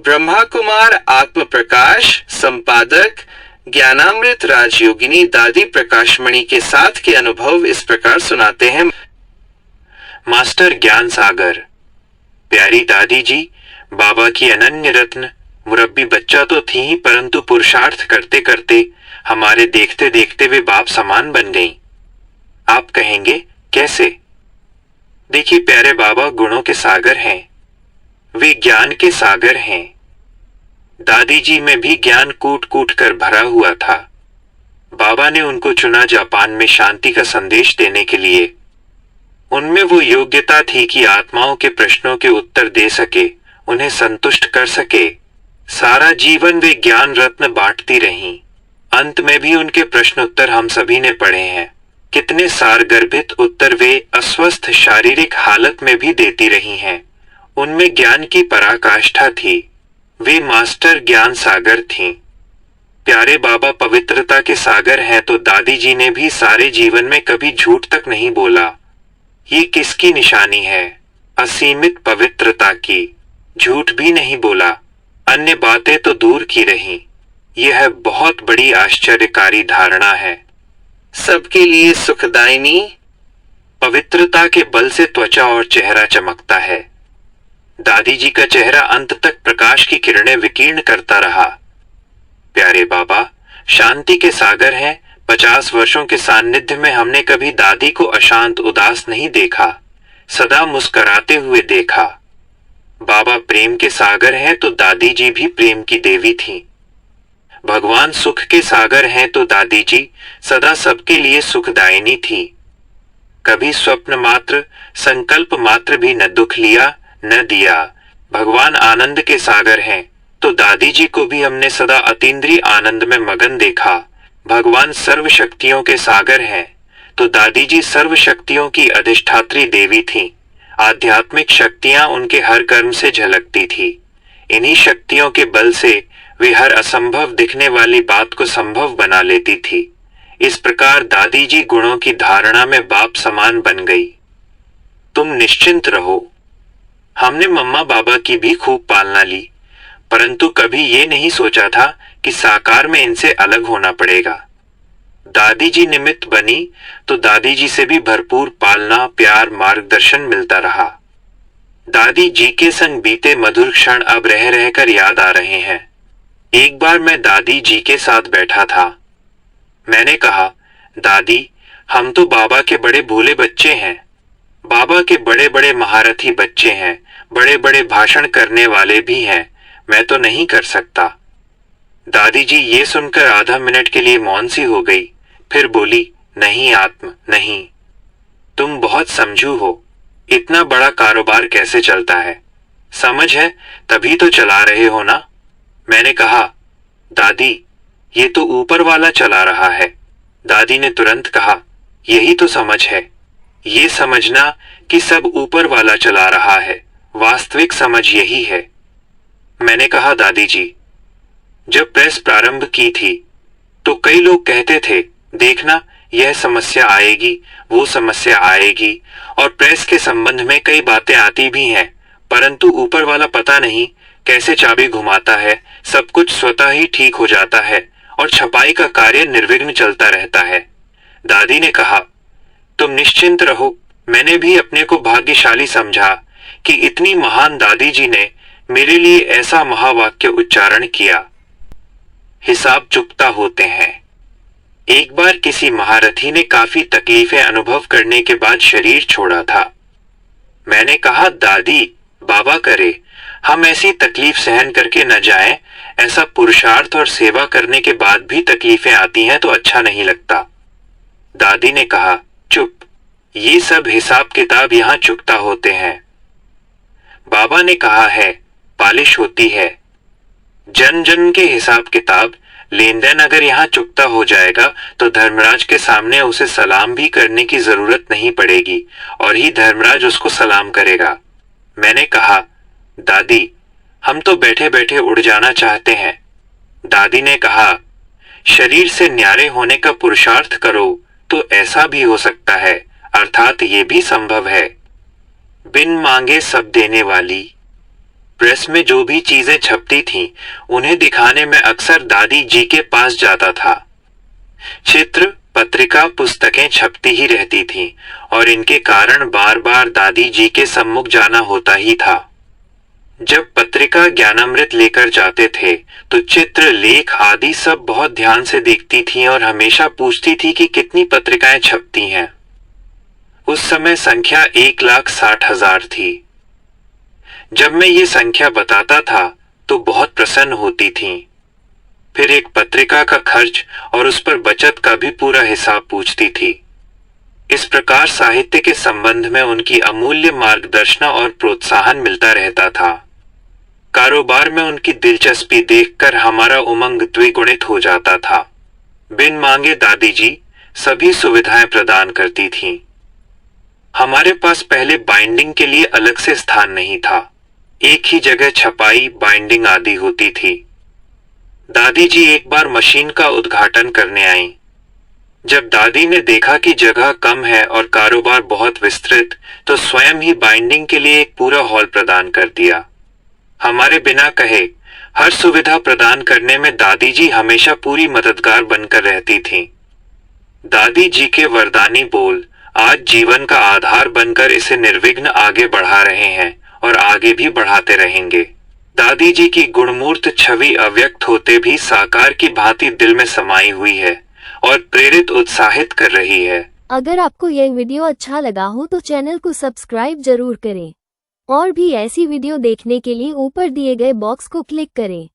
ब्रह्मा कुमार आत्म प्रकाश संपादक ज्ञानामृत राजयोगिनी दादी प्रकाशमणि के साथ के अनुभव इस प्रकार सुनाते हैं। मास्टर ज्ञान सागर। प्यारी दादी जी, बाबा की अनन्य रत्न मुरब्बी बच्चा तो थी ही, परंतु पुरुषार्थ करते करते हमारे देखते देखते वे बाप समान बन गईं। आप कहेंगे कैसे? देखिए प्यारे बाबा गुणों के सागर हैं, वे ज्ञान के सागर हैं। दादी जी में भी ज्ञान कूट कूट कर भरा हुआ था। बाबा ने उनको चुना जापान में शांति का संदेश देने के लिए। उनमें वो योग्यता थी कि आत्माओं के प्रश्नों के उत्तर दे सके, उन्हें संतुष्ट कर सके। सारा जीवन वे ज्ञान रत्न बांटती रहीं। अंत में भी उनके प्रश्न उत्तर हम सभी ने पढ़े हैं। कितने सारगर्भित उत्तर वे अस्वस्थ शारीरिक हालत में भी देती रही हैं। उनमें ज्ञान की पराकाष्ठा थी। वे मास्टर ज्ञान सागर थीं। प्यारे बाबा पवित्रता के सागर हैं, तो दादी जी ने भी सारे जीवन में कभी झूठ तक नहीं बोला। ये किसकी निशानी है? असीमित पवित्रता की। झूठ भी नहीं बोला, अन्य बातें तो दूर की रहीं। यह बहुत बड़ी आश्चर्यकारी धारणा है। सबके लिए सुखदायिनी पवित्रता के बल से त्वचा और चेहरा चमकता है। दादी जी का चेहरा अंत तक प्रकाश की किरणें विकीर्ण करता रहा। प्यारे बाबा शांति के सागर हैं। 50 वर्षों के सान्निध्य में हमने कभी दादी को अशांत उदास नहीं देखा, सदा मुस्कराते हुए देखा। बाबा प्रेम के सागर हैं, तो दादी जी भी प्रेम की देवी थीं। भगवान सुख के सागर हैं, तो दादी जी सदा सबके लिए सुखदायिनी थी। कभी स्वप्न मात्र, संकल्प मात्र भी न दुख लिया न दिया। भगवान आनंद के सागर हैं, तो दादी जी को भी हमने सदा अतीन्द्रिय आनंद में मगन देखा। भगवान सर्व शक्तियों के सागर हैं, तो दादी जी सर्व शक्तियों की अधिष्ठात्री देवी थीं। आध्यात्मिक शक्तियां उनके हर कर्म से झलकती थी। इन्हीं शक्तियों के बल से वे हर असंभव दिखने वाली बात को संभव बना लेती थी। इस प्रकार दादी जी गुणों की धारणा में बाप समान बन गई। तुम निश्चिंत रहो। हमने मम्मा बाबा की भी खूब पालना ली, परंतु कभी ये नहीं सोचा था कि साकार में इनसे अलग होना पड़ेगा। दादी जी निमित्त बनी तो दादी जी से भी भरपूर पालना, प्यार, मार्गदर्शन मिलता रहा। दादी जी के संग बीते मधुर क्षण अब रह रहकर याद आ रहे हैं। एक बार मैं दादी जी के साथ बैठा था। मैंने कहा, दादी हम तो बाबा के बड़े भोले बच्चे हैं। बाबा के बड़े बड़े महारथी बच्चे हैं, बड़े बड़े भाषण करने वाले भी हैं, मैं तो नहीं कर सकता। दादी जी ये सुनकर आधा मिनट के लिए मौन सी हो गई, फिर बोली, नहीं आत्म नहीं, तुम बहुत समझू हो। इतना बड़ा कारोबार कैसे चलता है? समझ है तभी तो चला रहे हो ना। मैंने कहा, दादी ये तो ऊपर वाला चला रहा है। दादी ने तुरंत कहा, यही तो समझ है। ये समझना कि सब ऊपर वाला चला रहा है, वास्तविक समझ यही है। मैंने कहा, दादी जी जब प्रेस प्रारंभ की थी तो कई लोग कहते थे, देखना यह समस्या आएगी, वो समस्या आएगी, और प्रेस के संबंध में कई बातें आती भी हैं, परंतु ऊपर वाला पता नहीं कैसे चाबी घुमाता है, सब कुछ स्वतः ही ठीक हो जाता है और छपाई का कार्य निर्विघ्न चलता रहता है। दादी ने कहा, तुम निश्चिंत रहो। मैंने भी अपने को भाग्यशाली समझा कि इतनी महान दादी जी ने मेरे लिए ऐसा महावाक्य उच्चारण किया। हिसाब चुकता होते हैं। एक बार किसी महारथी ने काफी तकलीफें अनुभव करने के बाद शरीर छोड़ा था। मैंने कहा, दादी बाबा करे हम ऐसी तकलीफ सहन करके न जाएं, ऐसा पुरुषार्थ और सेवा करने के बाद भी तकलीफें आती हैं तो अच्छा नहीं लगता। दादी ने कहा, चुप, ये सब हिसाब किताब यहाँ चुकता होते हैं। बाबा ने कहा है, पालिश होती है। जन जन के हिसाब किताब, लेन देन अगर यहाँ चुकता हो जाएगा तो धर्मराज के सामने उसे सलाम भी करने की जरूरत नहीं पड़ेगी और ही धर्मराज उसको सलाम करेगा। मैंने कहा, दादी हम तो बैठे बैठे उड़ जाना चाहते हैं। दादी ने कहा, शरीर से न्यारे होने का पुरुषार्थ करो तो ऐसा भी हो सकता है, अर्थात ये भी संभव है। बिन मांगे सब देने वाली। प्रेस में जो भी चीजें छपती थीं, उन्हें दिखाने में अक्सर दादी जी के पास जाता था। चित्र, पत्रिका, पुस्तकें छपती ही रहती थीं और इनके कारण बार बार दादी जी के सम्मुख जाना होता ही था। जब पत्रिका ज्ञानामृत लेकर जाते थे तो चित्र, लेख आदि सब बहुत ध्यान से देखती थीं और हमेशा पूछती थी कि कितनी पत्रिकाएं छपती हैं। उस समय संख्या 1,60,000 थी। जब मैं ये संख्या बताता था तो बहुत प्रसन्न होती थीं। फिर एक पत्रिका का खर्च और उस पर बचत का भी पूरा हिसाब पूछती थी। इस प्रकार साहित्य के संबंध में उनकी अमूल्य मार्गदर्शन और प्रोत्साहन मिलता रहता था। कारोबार में उनकी दिलचस्पी देखकर हमारा उमंग द्विगुणित हो जाता था। बिन मांगे दादी जी सभी सुविधाएं प्रदान करती थीं। हमारे पास पहले बाइंडिंग के लिए अलग से स्थान नहीं था। एक ही जगह छपाई, बाइंडिंग आदि होती थी। दादी जी एक बार मशीन का उद्घाटन करने आईं। जब दादी ने देखा कि जगह कम है और कारोबार बहुत विस्तृत, तो स्वयं ही बाइंडिंग के लिए एक पूरा हॉल प्रदान कर दिया। हमारे बिना कहे हर सुविधा प्रदान करने में दादी जी हमेशा पूरी मददगार बनकर रहती थीं। दादी जी के वरदानी बोल आज जीवन का आधार बनकर इसे निर्विघ्न आगे बढ़ा रहे हैं और आगे भी बढ़ाते रहेंगे। दादी जी की गुणमूर्त छवि अव्यक्त होते भी साकार की भांति दिल में समाई हुई है और प्रेरित उत्साहित कर रही है। अगर आपको यह वीडियो अच्छा लगा हो तो चैनल को सब्सक्राइब जरूर करें और भी ऐसी वीडियो देखने के लिए ऊपर दिए गए बॉक्स को क्लिक करें।